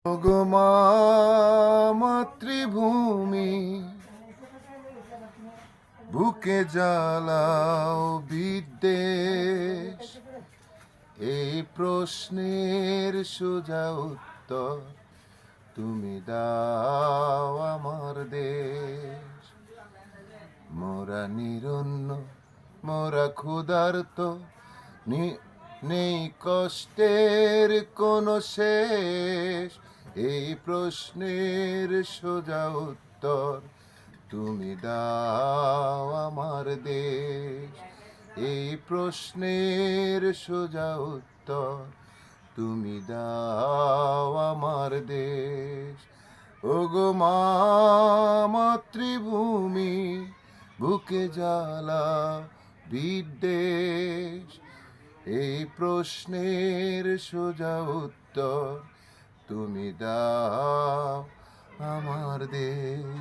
ওগো মা মাতৃভূমি, বুকে জ্বালাও বিদ্বেষ। এই প্রশ্নের সোজা উত্তর তুমি দাও আমার দেশ। মোরা নিরন্ন, মোরা ক্ষুধার্ত, নেই কষ্টের কোনো শেষ। এই প্রশ্নের সোজা উত্তর তুমি দাও আমার দেশ। এই প্রশ্নের সোজা উত্তর তুমি দাও আমার দেশ। ওগো মা মাতৃভূমি, বুকে জ্বালা বিদ্বেষ। এই প্রশ্নের সোজা উত্তর তুমি দাও আমার দেশ।